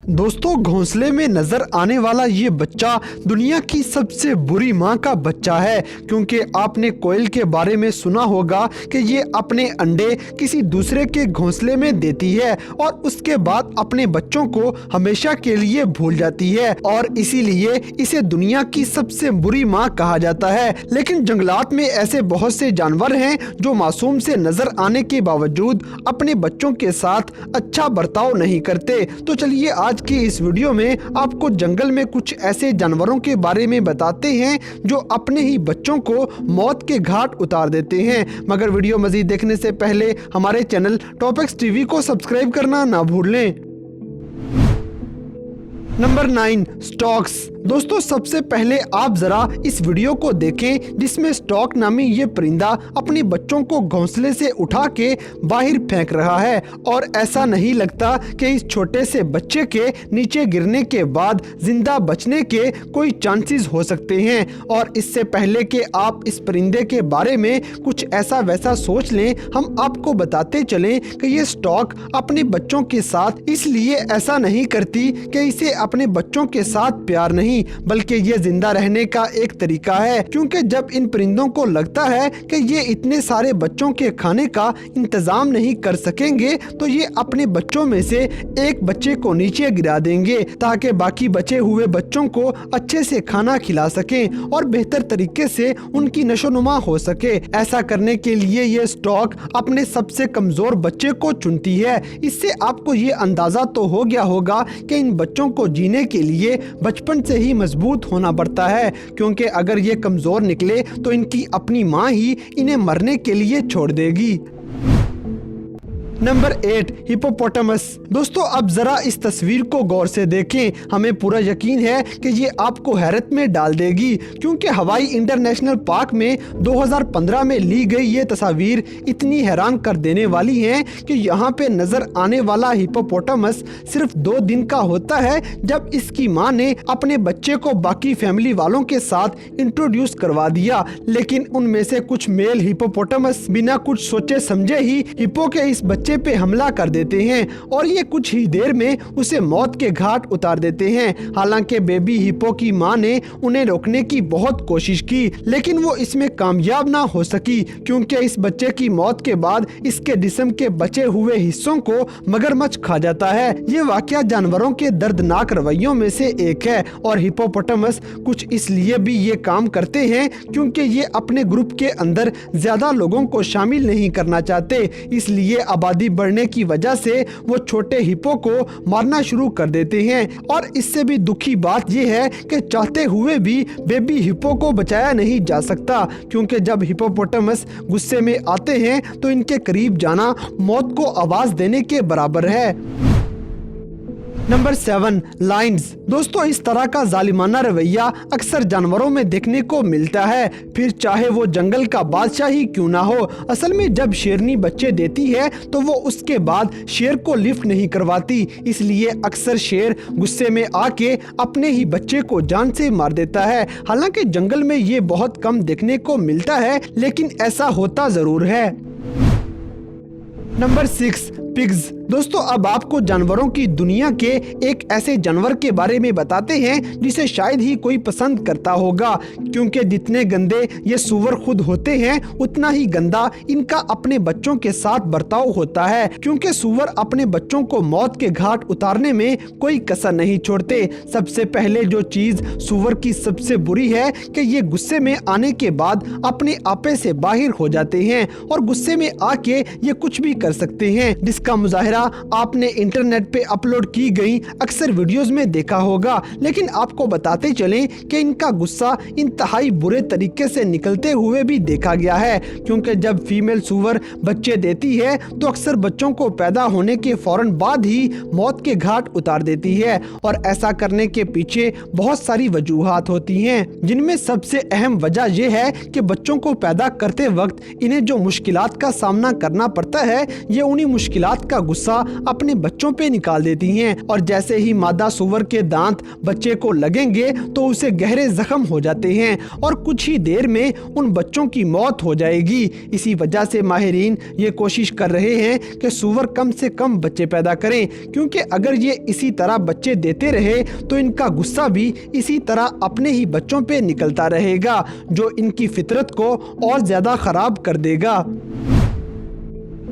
दोस्तों, घोंसले में नजर आने वाला ये बच्चा दुनिया की सबसे बुरी माँ का बच्चा है, क्योंकि आपने कोयल के बारे में सुना होगा कि ये अपने अंडे किसी दूसरे के घोंसले में देती है और उसके बाद अपने बच्चों को हमेशा के लिए भूल जाती है और इसीलिए इसे दुनिया की सबसे बुरी माँ कहा जाता है। लेकिन जंगलात में ऐसे बहुत से जानवर हैं जो मासूम से नजर आने के बावजूद अपने बच्चों के साथ अच्छा बर्ताव नहीं करते। तो चलिए आज की इस वीडियो में आपको जंगल में कुछ ऐसे जानवरों के बारे में बताते हैं जो अपने ही बच्चों को मौत के घाट उतार देते हैं। मगर वीडियो मजीद देखने से पहले हमारे चैनल टॉपिक्स टीवी को सब्सक्राइब करना ना भूलें। Number 9, stocks. दोस्तों, सबसे पहले आप जरा इस वीडियो को देखें जिसमें स्टॉक नामी ये परिंदा अपने बच्चों को घोंसले से उठा के बाहर फेंक रहा है और ऐसा नहीं लगता कि इस छोटे से बच्चे के नीचे गिरने के बाद जिंदा बचने के कोई चांसेस हो सकते हैं। और इससे पहले कि आप इस परिंदे के बारे में कुछ ऐसा वैसा सोच लें, हम आपको बताते चलें कि ये स्टॉक अपने बच्चों के साथ इसलिए ऐसा नहीं करती कि इसे अपने बच्चों के साथ प्यार नहीं, बल्कि ये जिंदा रहने का एक तरीका है। क्योंकि जब इन परिंदों को लगता है कि ये इतने सारे बच्चों के खाने का इंतजाम नहीं कर सकेंगे, तो ये अपने बच्चों में से एक बच्चे को नीचे गिरा देंगे ताकि बाकी बचे हुए बच्चों को अच्छे से खाना खिला सकें और बेहतर तरीके से उनकी नशोनुमा हो सके। ऐसा करने के लिए ये स्टॉक अपने सबसे कमजोर बच्चे को चुनती है। इससे आपको ये अंदाजा तो हो गया होगा कि इन बच्चों को जीने के लिए बचपन से ही मजबूत होना पड़ता है, क्योंकि अगर ये कमजोर निकले तो इनकी अपनी माँ ही इन्हें मरने के लिए छोड़ देगी। Number 8, hippopotamus. दोस्तों, अब जरा इस तस्वीर को गौर से देखें। हमें पूरा यकीन है कि ये आपको हैरत में डाल देगी, क्योंकि हवाई इंटरनेशनल पार्क में 2015 में ली गई ये तस्वीर इतनी हैरान कर देने वाली है कि यहाँ पे नजर आने वाला हिप्पोपोटामस सिर्फ 2 दिन का होता है, जब इसकी माँ ने अपने बच्चे को बाकी फैमिली वालों के साथ इंट्रोड्यूस करवा दिया। लेकिन उनमें से कुछ मेल हिप्पोपोटामस बिना कुछ सोचे समझे ही हिप्पो के इस बच्चे पे हमला कर देते हैं और ये कुछ ही देर में उसे मौत के घाट उतार देते हैं। हालांकि बेबी हिप्पो की मां ने उन्हें रोकने की बहुत कोशिश की, लेकिन वो इसमें कामयाब ना हो सकी, क्योंकि इस बच्चे की मौत के बाद इसके जिस्म के बचे हुए हिस्सों को मगरमच्छ खा जाता है। ये वाकया जानवरों के दर्दनाक रवैयों में से एक है और हिप्पोपोटामस कुछ इसलिए भी ये काम करते हैं क्योंकि ये अपने ग्रुप के अंदर ज्यादा लोगों को शामिल नहीं करना चाहते। इसलिए आबादी बढ़ने की वजह से वो छोटे हिप्पो को मारना शुरू कर देते हैं। और इससे भी दुखी बात यह है कि चाहते हुए भी बेबी हिप्पो को बचाया नहीं जा सकता, क्योंकि जब हिप्पोपोटामस गुस्से में आते हैं तो इनके करीब जाना मौत को आवाज देने के बराबर है। Number 7, Lions. दोस्तों, इस तरह का जालिमाना रवैया अक्सर जानवरों में देखने को मिलता है, फिर चाहे वो जंगल का बादशाह ही क्यों ना हो। असल में जब शेरनी बच्चे देती है तो वो उसके बाद शेर को लिफ्ट नहीं करवाती, इसलिए अक्सर शेर गुस्से में आके अपने ही बच्चे को जान से मार देता है। हालांकि जंगल में ये बहुत कम देखने को मिलता है, लेकिन ऐसा होता जरूर है। Number 6, pigs. दोस्तों, अब आपको जानवरों की दुनिया के एक ऐसे जानवर के बारे में बताते हैं जिसे शायद ही कोई पसंद करता होगा, क्योंकि जितने गंदे ये सूअर खुद होते हैं उतना ही गंदा इनका अपने बच्चों के साथ बर्ताव होता है, क्योंकि सूअर अपने बच्चों को मौत के घाट उतारने में कोई कसर नहीं छोड़ते। सबसे पहले जो चीज सूअर की सबसे बुरी है कि ये गुस्से में आने के बाद अपने आपे से बाहर हो जाते हैं और गुस्से में आके ये कुछ भी कर सकते हैं, जिसका मुजाहिरा आपने इंटरनेट पे अपलोड की गई अक्सर वीडियोस में देखा होगा। लेकिन आपको बताते चलें कि इनका गुस्सा इंतहाई बुरे तरीके से निकलते हुए भी देखा गया है, क्योंकि जब फीमेल सूअर बच्चे देती है तो अक्सर बच्चों को पैदा होने के फौरन बाद ही मौत के घाट उतार देती है। और ऐसा करने के पीछे बहुत सारी वजूहात होती हैं, जिनमें सबसे अहम वजह यह है कि बच्चों को पैदा करते वक्त इन्हें जो मुश्किलात का सामना करना पड़ता है, ये उन्हीं मुश्किलात बात का गुस्सा अपने बच्चों पे निकाल देती हैं और जैसे ही मादा सूअर के दांत बच्चे को लगेंगे तो उसे गहरे जख्म हो जाते हैं और कुछ ही देर में उन बच्चों की मौत हो जाएगी। इसी वजह से माहिरीन ये कोशिश कर रहे हैं कि सूअर कम से कम बच्चे पैदा करें, क्योंकि अगर ये इसी तरह बच्चे देते रहे तो इनका गुस्सा भी इसी तरह अपने ही बच्चों पे निकलता रहेगा, जो इनकी फितरत को और ज्यादा खराब कर देगा।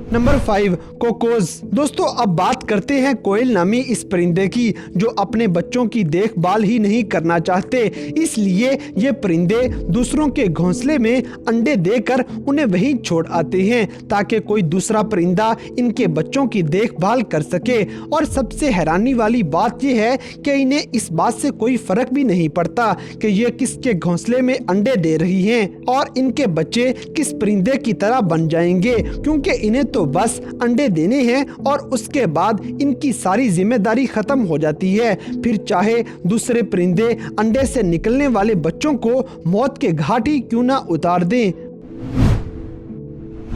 Number 5, Cocos. दोस्तों अब बात करते हैं कोयल नामी इस परिंदे की, जो अपने बच्चों की देखभाल ही नहीं करना चाहते। इसलिए ये परिंदे दूसरों के घोंसले में अंडे देकर उन्हें वहीं छोड़ आते हैं ताकि कोई दूसरा परिंदा इनके बच्चों की देखभाल कर सके। और सबसे हैरानी वाली बात यह है कि इन्हें इस बात से कोई फर्क भी नहीं पड़ता कि ये किसके घोंसले में अंडे दे रही हैं और इनके बच्चे किस परिंदे की तरह बन जाएंगे, क्योंकि इन्हें तो बस अंडे देने हैं और उसके बाद इनकी सारी जिम्मेदारी खत्म हो जाती है। फिर चाहे दूसरे परिंदे अंडे से निकलने वाले बच्चों को मौत के घाट ही क्यों ना उतार दें।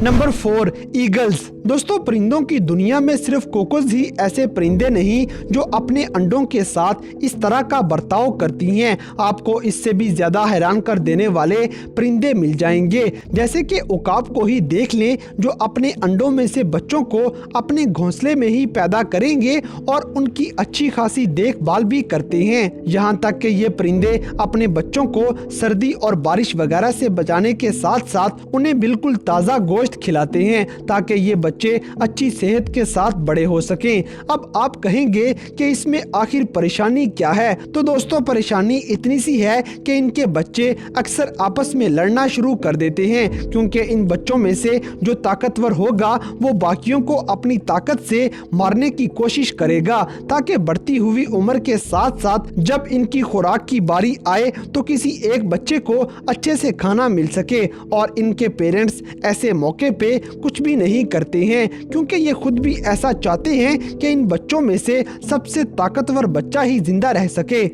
Number 4, eagles. दोस्तों परिंदों की दुनिया में सिर्फ कोकोज ही ऐसे परिंदे नहीं जो अपने अंडों के साथ इस तरह का बर्ताव करती हैं। आपको इससे भी ज्यादा हैरान कर देने वाले परिंदे मिल जाएंगे, जैसे कि उकाब को ही देख लें, जो अपने अंडों में से बच्चों को अपने घोंसले में ही पैदा करेंगे और उनकी अच्छी खासी देखभाल भी करते हैं। यहाँ तक कि ये परिंदे अपने बच्चों को सर्दी और बारिश वगैरह से बचाने के साथ साथ उन्हें बिल्कुल ताज़ा गोश्त खिलाते हैं ताकि ये बच्चे अच्छी सेहत के साथ बड़े हो सकें। अब आप कहेंगे कि इसमें आखिर परेशानी क्या है? तो दोस्तों परेशानी इतनी सी है कि इनके बच्चे अक्सर आपस में लड़ना शुरू कर देते हैं, क्योंकि इन बच्चों में से जो ताकतवर होगा वो बाकियों को अपनी ताकत से मारने की कोशिश करेगा, ताकि बढ़ती हुई उम्र के साथ साथ जब इनकी खुराक की बारी आए तो किसी एक बच्चे को अच्छे से खाना मिल सके। और इनके पेरेंट्स ऐसे मौके पे कुछ भी नहीं करते हैं, क्योंकि ये खुद भी ऐसा चाहते हैं कि इन बच्चों में से सबसे ताकतवर बच्चा ही जिंदा रह सके।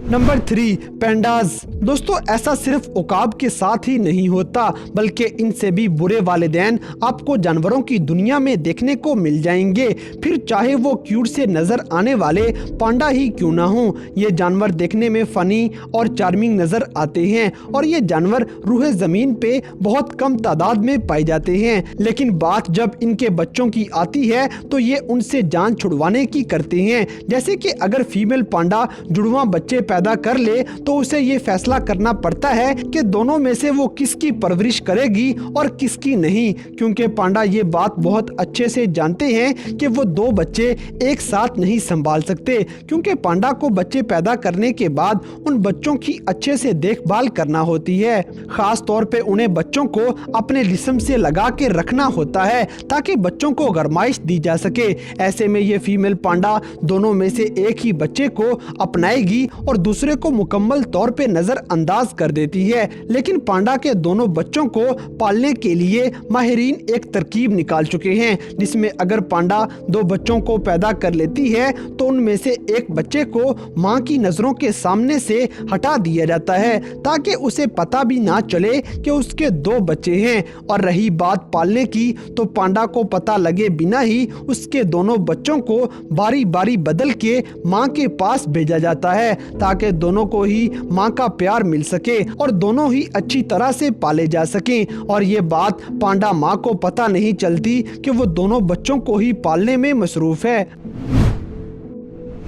Number 3, pandas. दोस्तों ऐसा सिर्फ उकाब के साथ ही नहीं होता, बल्कि इनसे भी बुरे वालिदैन आपको जानवरों की दुनिया में देखने को मिल जाएंगे, फिर चाहे वो क्यूट से नजर आने वाले पांडा ही क्यों ना हो। ये जानवर देखने में फनी और चार्मिंग नजर आते हैं और ये जानवर रूहे जमीन पे बहुत कम तादाद में पाए जाते हैं, लेकिन बात जब इनके बच्चों की आती है तो ये उनसे जान छुड़वाने की करते हैं। जैसे कि अगर फीमेल पांडा जुड़वा बच्चे पैदा कर ले तो उसे ये फैसला करना पड़ता है कि दोनों में से वो किसकी परवरिश करेगी और किसकी नहीं, क्योंकि पांडा ये बात बहुत अच्छे से जानते हैं कि वो दो बच्चे एक साथ नहीं संभाल सकते, क्योंकि पांडा को बच्चे पैदा करने के बाद उन बच्चों की अच्छे से देखभाल करना होती है। खास तौर पे उन्हें बच्चों को अपने जिस्म से लगा के रखना होता है ताकि बच्चों को गरमाइश दी जा सके। ऐसे में ये फीमेल पांडा दोनों में से एक ही बच्चे को अपनाएगी और दूसरे को मुकम्मल तौर पे नजरअंदाज कर देती है। लेकिन पांडा के दोनों बच्चों को पालने के लिए माहिरीन एक तरकीब निकाल चुके हैं, जिसमें अगर पांडा दो बच्चों को पैदा कर लेती है तो उनमें से एक बच्चे को मां की नजरों के सामने से हटा दिया जाता है ताकि उसे पता भी ना चले कि उसके दो बच्चे हैं। और रही बात पालने की, तो पांडा को पता लगे बिना ही उसके दोनों बच्चों को बारी बारी बदल के मां के पास भेजा जाता है ताकि दोनों को ही मां का प्यार मिल सके और दोनों ही अच्छी तरह से पाले जा सकें। और ये बात पांडा मां को पता नहीं चलती कि वो दोनों बच्चों को ही पालने में मसरूफ है।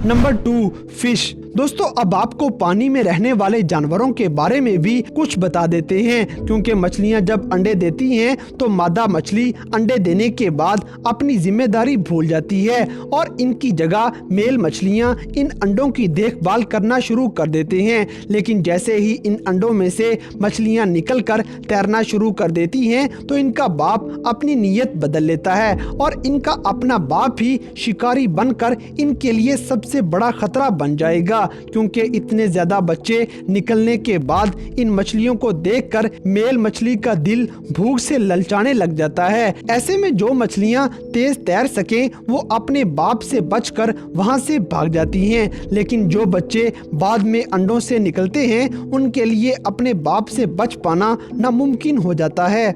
Number 2, fish. दोस्तों अब आपको पानी में रहने वाले जानवरों के बारे में भी कुछ बता देते हैं, क्योंकि मछलियां जब अंडे देती हैं तो मादा मछली अंडे देने के बाद अपनी जिम्मेदारी भूल जाती है और इनकी जगह मेल मछलियां इन अंडों की देखभाल करना शुरू कर देते हैं। लेकिन जैसे ही इन अंडों में से मछलियां निकलकर तैरना शुरू कर देती हैं तो इनका बाप अपनी नीयत बदल लेता है और इनका अपना बाप ही शिकारी बनकर इनके लिए सबसे बड़ा खतरा बन जाएगा, क्योंकि इतने ज्यादा बच्चे निकलने के बाद इन मछलियों को देखकर मेल मछली का दिल भूख से ललचाने लग जाता है। ऐसे में जो मछलियां तेज तैर सकें वो अपने बाप से बचकर वहां से भाग जाती हैं, लेकिन जो बच्चे बाद में अंडों से निकलते हैं उनके लिए अपने बाप से बच पाना नामुमकिन हो जाता है।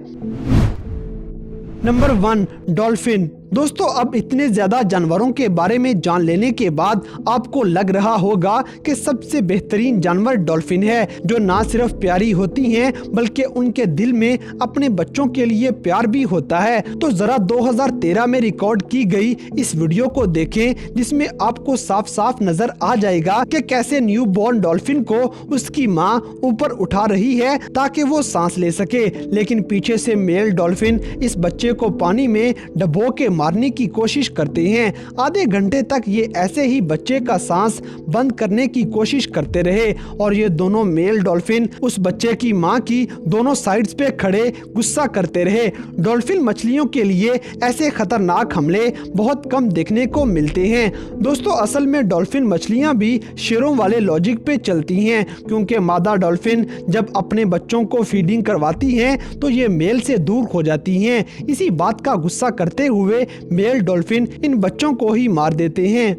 Number 1, dolphin. दोस्तों, अब इतने ज्यादा जानवरों के बारे में जान लेने के बाद आपको लग रहा होगा कि सबसे बेहतरीन जानवर डॉल्फिन है, जो ना सिर्फ प्यारी होती हैं बल्कि उनके दिल में अपने बच्चों के लिए प्यार भी होता है। तो जरा 2013 में रिकॉर्ड की गई इस वीडियो को देखें, जिसमें आपको साफ साफ नजर आ जाएगा कि कैसे न्यू बॉर्न डॉल्फिन को उसकी माँ ऊपर उठा रही है ताकि वो सांस ले सके, लेकिन पीछे से मेल डॉल्फिन इस बच्चे को पानी में डुबो के मारने की कोशिश करते हैं। आधे घंटे तक ये ऐसे ही बच्चे का सांस बंद करने की कोशिश करते रहे और ये दोनों मेल डॉल्फिन उस बच्चे की मां की दोनों साइड्स पे खड़े गुस्सा करते रहे। डॉल्फिन मछलियों के लिए ऐसे खतरनाक हमले बहुत कम देखने को मिलते हैं। दोस्तों, असल में डॉल्फिन मछलियां भी शेरों वाले लॉजिक पे चलती हैं, क्योंकि मादा डॉल्फिन जब अपने बच्चों को फीडिंग करवाती हैं तो ये मेल से दूर हो जाती हैं। इसी बात का गुस्सा करते हुए मेल डॉल्फिन इन बच्चों को ही मार देते हैं।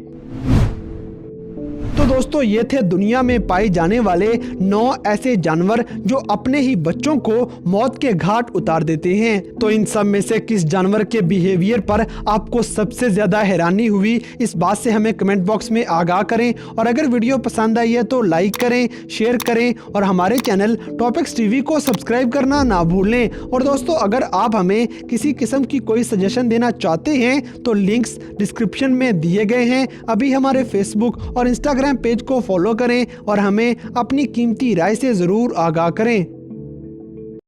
तो दोस्तों, ये थे दुनिया में पाए जाने वाले 9 ऐसे जानवर जो अपने ही बच्चों को मौत के घाट उतार देते हैं। तो इन सब में से किस जानवर के बिहेवियर पर आपको सबसे ज्यादा हैरानी हुई, इस बात से हमें कमेंट बॉक्स में आगाह करें। और अगर वीडियो पसंद आई है तो लाइक करें, शेयर करें और हमारे चैनल टॉपिक्स टीवी को सब्सक्राइब करना ना भूलें। और दोस्तों, अगर आप हमें किसी किस्म की कोई सजेशन देना चाहते हैं तो लिंक्स डिस्क्रिप्शन में दिए गए हैं। अभी हमारे फेसबुक और इंस्टाग्राम पेज को फॉलो करें और हमें अपनी कीमती राय से ज़रूर आगाह करें।